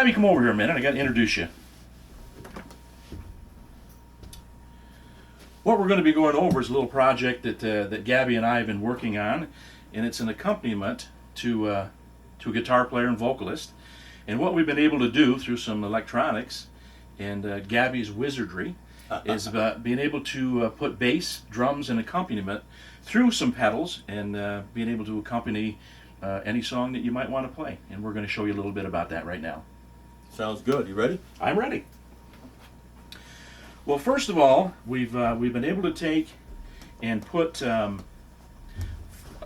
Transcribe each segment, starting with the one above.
Gabby, come over here a minute. I got to introduce you. What we're going to be going over is a little project that Gabby and I have been working on, and it's an accompaniment to a guitar player and vocalist. And what we've been able to do through some electronics and Gabby's wizardry is being able to put bass, drums, and accompaniment through some pedals and being able to accompany any song that you might want to play. And we're going to show you a little bit about that right now. Sounds good. You ready? I'm ready. Well, first of all, we've been able to take and put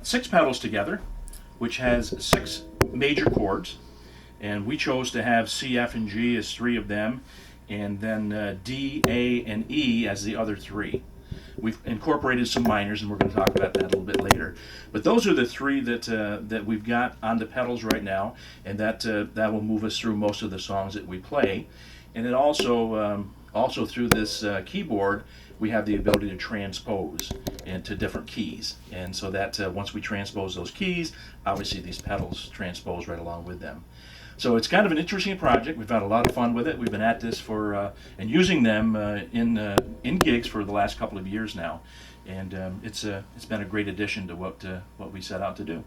6 pedals together, which has 6 major chords, and we chose to have C, F, and G as 3 of them, and then D, A, and E as the other 3. We've incorporated some minors, and we're going to talk about that a little bit later. But those are the 3 that we've got on the pedals right now, and that will move us through most of the songs that we play. And it also through this keyboard, we have the ability to transpose into different keys. And so that once we transpose those keys, obviously these pedals transpose right along with them. So it's kind of an interesting project. We've had a lot of fun with it. We've been at this for and using them in gigs for the last couple of years now, and it's been a great addition to what we set out to do.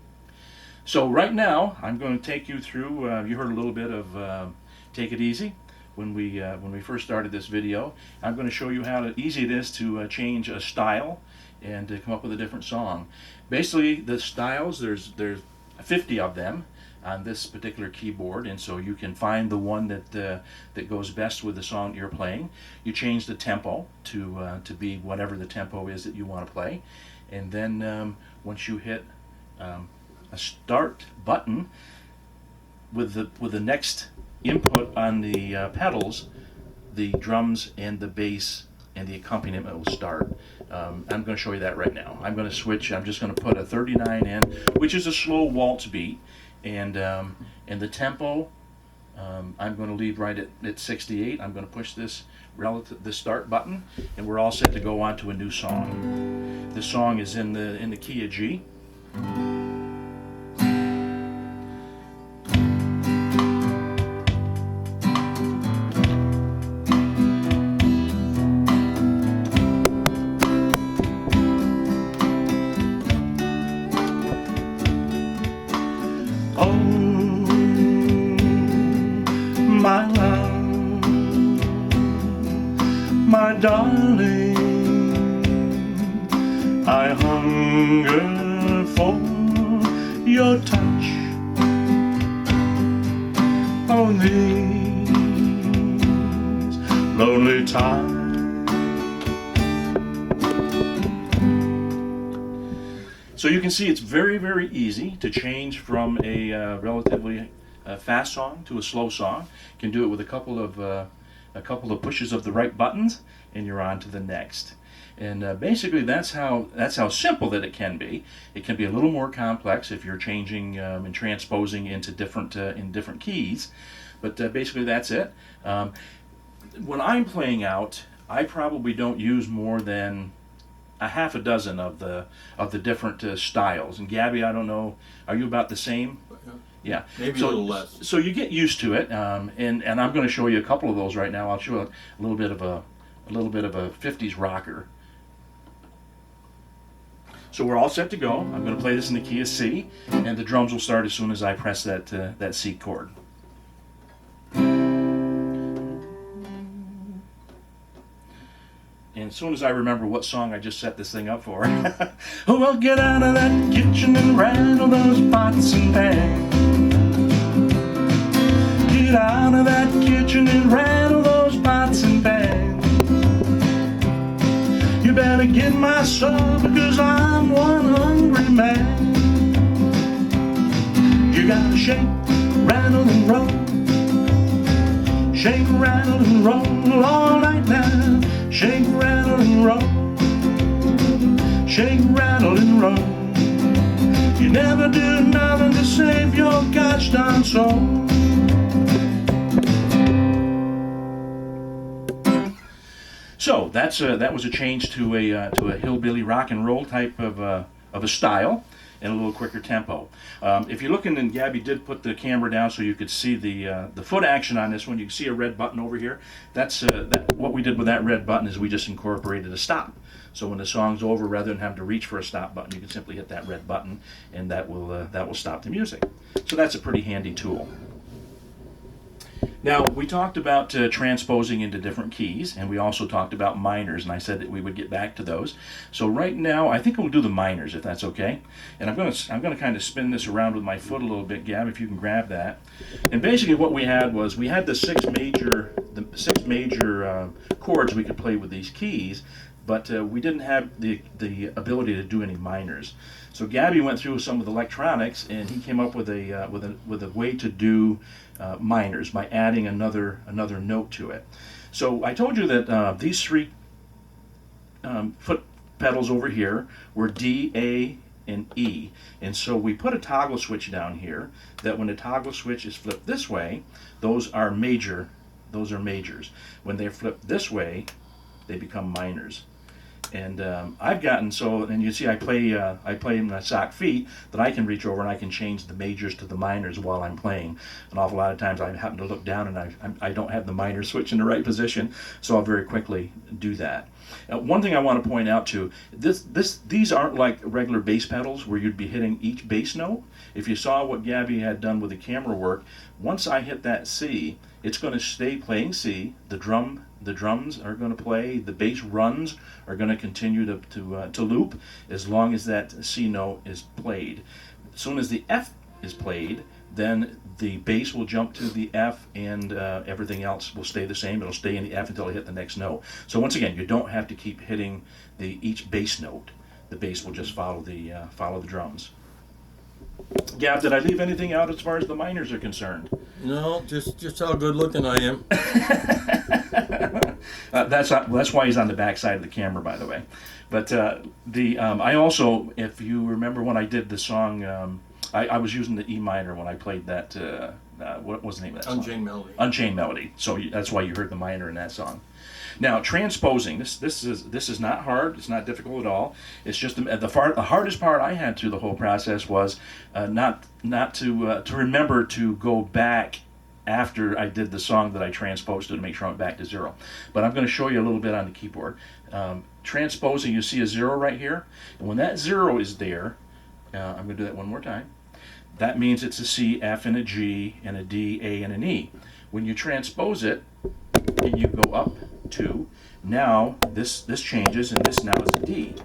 So right now, I'm going to take you through. You heard a little bit of "Take It Easy" when we first started this video. I'm going to show you how easy it is to change a style and to come up with a different song. Basically, the styles there's 50 of them on this particular keyboard, and so you can find the one that goes best with the song you're playing. You change the tempo to be whatever the tempo is that you want to play, and then once you hit a start button with the next input on the pedals, the drums and the bass and the accompaniment will start. I'm going to show you that right now. I'm going to switch. I'm just going to put a 39 in, which is a slow waltz beat. And the tempo, I'm going to leave right at 68. I'm going to push this start button, and we're all set to go on to a new song. The song is in the key of G. Oh, my love, my darling, I hunger for your touch on these lonely times. So you can see it's very, very easy to change from a relatively fast song to a slow song. You can do it with a couple of pushes of the right buttons, and you're on to the next. And basically, that's how simple that it can be. It can be a little more complex if you're changing and transposing into different keys. But basically, that's it. When I'm playing out, I probably don't use more than a half a dozen of the different styles. And Gabby, I don't know, are you about the same? Yeah, maybe a little less. So you get used to it, and I'm going to show you a couple of those right now. I'll show a little bit of a 50s rocker. So we're all set to go. I'm going to play this in the key of C, and the drums will start as soon as I press that C chord. And as soon as I remember what song I just set this thing up for, oh, well, get out of that kitchen and rattle those pots and pans. Get out of that kitchen and rattle those pots and pans. You better get my supper, because I'm one hungry man. You gotta shake, rattle, and roll. Shake, rattle, and roll all night now. Shake, rattle, and roll. Shake, rattle, and roll. You never do nothing to save your gosh darn soul. So that was a change to a hillbilly rock and roll type of a style, and a little quicker tempo. If you're looking, and Gabby did put the camera down so you could see the foot action on this one. You can see a red button over here. That's what we did with that red button is we just incorporated a stop. So when the song's over, rather than having to reach for a stop button, you can simply hit that red button, and that will stop the music. So that's a pretty handy tool. Now, we talked about transposing into different keys, and we also talked about minors, and I said that we would get back to those. So right now, I think we'll do the minors, if that's okay. And I'm gonna kind of spin this around with my foot a little bit, Gab, if you can grab that. And basically what we had was we had the six major chords we could play with these keys, but we didn't have the ability to do any minors. So Gabby went through some of the electronics, and he came up with a way to do minors by adding another note to it. So I told you that these three foot pedals over here were D, A, and E, and so we put a toggle switch down here that when the toggle switch is flipped this way, those are majors. When they're flipped this way, they become minors. And I've gotten so, and you see I play in my sock feet, that I can reach over and I can change the majors to the minors while I'm playing. An awful lot of times I happen to look down and I don't have the minor switch in the right position, so I'll very quickly do that. One thing I want to point out too, these aren't like regular bass pedals where you'd be hitting each bass note. If you saw what Gabby had done with the camera work, once I hit that C, it's going to stay playing C. The drums are going to play. The bass runs are going to continue to loop as long as that C note is played. As soon as the F is played, then the bass will jump to the F, and everything else will stay the same. It'll stay in the F until I hit the next note. So once again, you don't have to keep hitting each bass note. The bass will just follow the drums. Gab, did I leave anything out as far as the minors are concerned? No, just how good looking I am. That's why he's on the back side of the camera, by the way. But I also, if you remember when I did the song, I was using the E minor when I played that. What was the name of that song? Unchained Melody. Unchained Melody. So that's why you heard the minor in that song. Now, transposing, this is not hard. It's not difficult at all. It's just the hardest part I had through the whole process was not to remember to go back after I did the song that I transposed to make sure I went back to 0. But I'm going to show you a little bit on the keyboard. Transposing, you see a 0 right here, and when that 0 is there, I'm going to do that one more time. That means it's a C, F, and a G, and a D, A, and an E. When you transpose it, and you go up 2, now this changes, and this now is a D.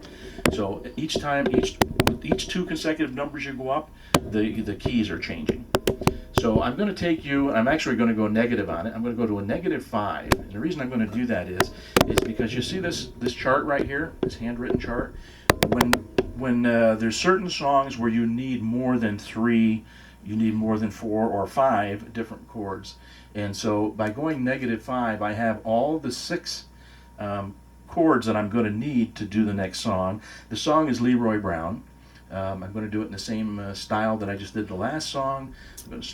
So each 2 consecutive numbers you go up, the keys are changing. So I'm going to take you, I'm actually going to go negative on it. I'm going to go to a -5. And the reason I'm going to do that is because you see this chart right here, this handwritten chart. When there's certain songs where you need more than 3, you need more than 4 or 5 different chords. And so by going -5, I have all the 6 chords that I'm going to need to do the next song. The song is Leroy Brown. I'm going to do it in the same style that I just did the last song. I'm going to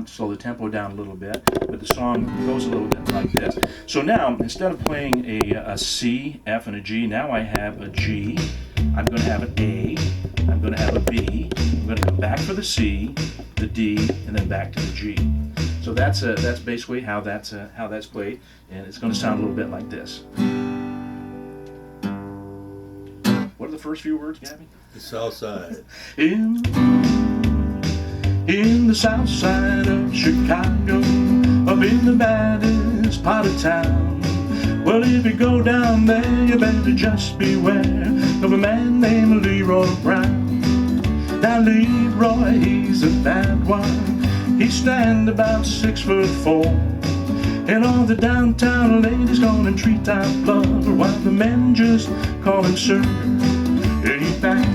slow the tempo down a little bit, but the song goes a little bit like this. So now, instead of playing a C, F, and a G, now I have a G. I'm going to have an A. I'm going to have a B. I'm going to come back for the C, the D, and then back to the G. So that's basically how that's played, and it's going to sound a little bit like this. What are the first few words, Gabby? The South Side. In the south side of Chicago, up in the baddest part of town. Well, if you go down there, you better just beware of a man named Leroy Brown. Now Leroy, he's a bad one. He stand about 6'4", and all the downtown ladies call him treetop lover, while the men just call him sir. Yeah, he's bad.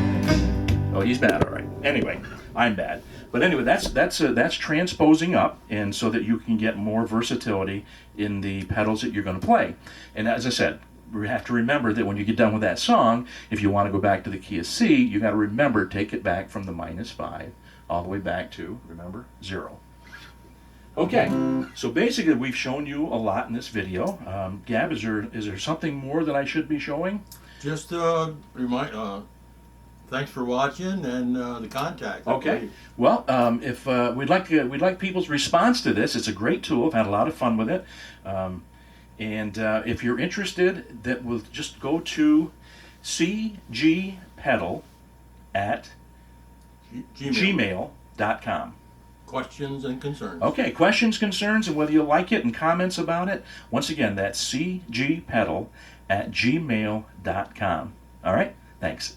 Oh, he's bad, all right. Anyway, I'm bad. But anyway, that's transposing up, and so that you can get more versatility in the pedals that you're going to play. And as I said, we have to remember that when you get done with that song, if you want to go back to the key of C, you got to remember, take it back from the -5 all the way back to, remember, 0. Okay, so basically we've shown you a lot in this video. Gab, is there something more that I should be showing? Just thanks for watching and the contact. Okay. Well, if we'd like people's response to this. It's a great tool. I've had a lot of fun with it. And if you're interested, that will just go to cgpedal at gmail.com. Questions and concerns. Okay, questions, concerns, and whether you like it and comments about it. Once again, that's cgpedal at gmail.com. All right, thanks.